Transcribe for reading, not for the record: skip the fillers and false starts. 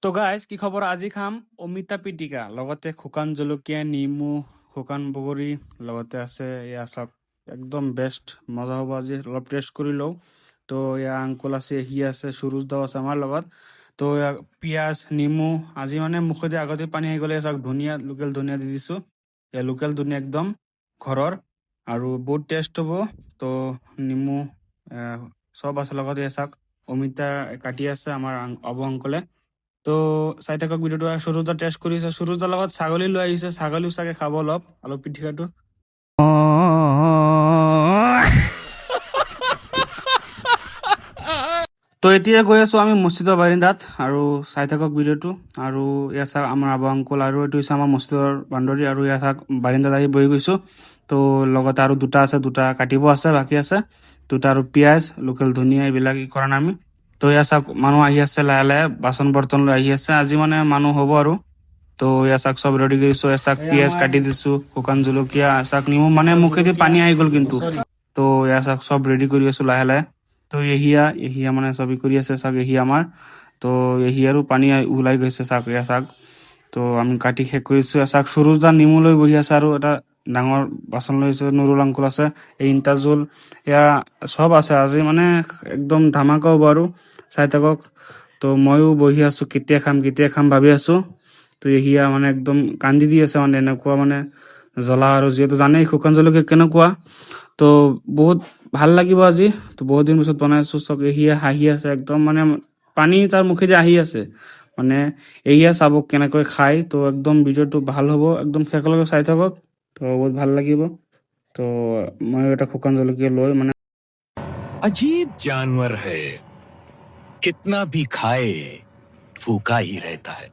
তো গাইজ কি খবৰ? আজি খাম অমিতা পিটিকা, লগতে শুকান জলকীয়া, নেমু, শুকান বগৰী, লগতে আছে এয়া চাওক, একদম বেষ্ট, মজা হ'ব। আজি অলপ টেষ্ট কৰি লওঁ। তো এয়া আংকুল আছে, সি আছে, সুৰুজ দাও আছে আমাৰ লগত। তো এয়া পিঁয়াজ, নেমু, আজি মানে মুখেদি আগতে পানী আহি গ'লে চাওক, ধনিয়া, লোকেল ধনিয়া দি দিছোঁ। এয়া লোকেল ধনিয়া একদম ঘৰৰ, আৰু বহুত টেষ্ট হ'ব। তো নেমু আহ, চব আছে লগত। এয়া চাওক, অমিতা কাটি আছে আমাৰ অবু আংকলে। তো চাই থাকক ভিডিঅ'টো। সুৰুজদা টেষ্ট কৰিছে, সুৰুজদাৰ লগত ছাগলী লৈ আহিছে, ছাগলীও চাগে খাব অলপ অলপ পিটিকাটো। তো এতিয়া গৈ আছো আমি মছজিদৰ বাৰিন্দাত, আৰু চাই থাকক ভিডিঅ'টো। আৰু ইয়াত চাওক আমাৰ আবু আংকুল, আৰু এইটো হৈছে আমাৰ মছজিদৰ বাউণ্ডৰী, আৰু ইয়াত চাওক বাৰিন্দাত আহি বহি গৈছো। তো লগতে আৰু দুটা আছে, দুটা কাটিব আছে, বাকী আছে দুটা, আৰু পিঁয়াজ, লোকেল ধনিয়া এইবিলাক কৰা নাই আমি। তো ইয়াত চাওক মানুহ আহি আছে, লাহে লাহে বাচন বৰ্তন লৈ আহি আছে। আজি মানে মানুহ হ'ব আৰু। তো ইয়াত চাওক চব ৰেডি কৰিছো। ইয়াত চাওক পিঁয়াজ কাটি দিছো, শুকান জলকীয়া, চাওক নেমু, মানে মুখেদি পানী আহি গ'ল কিন্তু। তো ইয়াত চাওক চব ৰেডি কৰি আছো লাহে লাহে। তো এহিয়া এহিয়া মানে চবি কৰি আছে চাওক, এহিয়া আমাৰ। তো এহিয়াৰো পানী ওলাই গৈছে চাওক, এয়া চাওক। তো আমি কাটি শেষ কৰিছো। চাওক সুৰুজদা নেমু লৈ বহি আছে, আৰু এটা ডাঙৰ বাচন লৈ আছে, নুৰুল আংকুল আছে, এই ইন্তাজুল, এয়া চব আছে। আজি মানে একদম ধামাকা হ'ব আৰু, চাই থাকক। তো ময়ো বহি আছো, কেতিয়া খাম ভাবি আছো। তো এহিয়া মানে একদম কান্দি দি আছে, মানে এনেকুৱা মানে জ্বলা, আৰু যিহেতু জানেই শুকান জলকীয়া কেনেকুৱা। তো বহুত ভাল লাগিব আজি। তো বহুত দিন পিছত বনাইছো, চব এহিয়া হাঁহি আছে একদম, মানে পানী তাৰ মুখেদি আহি আছে। মানে এয়া চাব কেনেকৈ খায়। তো একদম ভিডিঅ'টো ভাল হ'ব, একদম শেষলৈকে চাই থাকক। তো বহুত ভাল লাগিব। তো মই এটা শুকান জলকীয়া লৈ মানে अजीब जानवर है, कितना भी खाए फूका ही रहता है।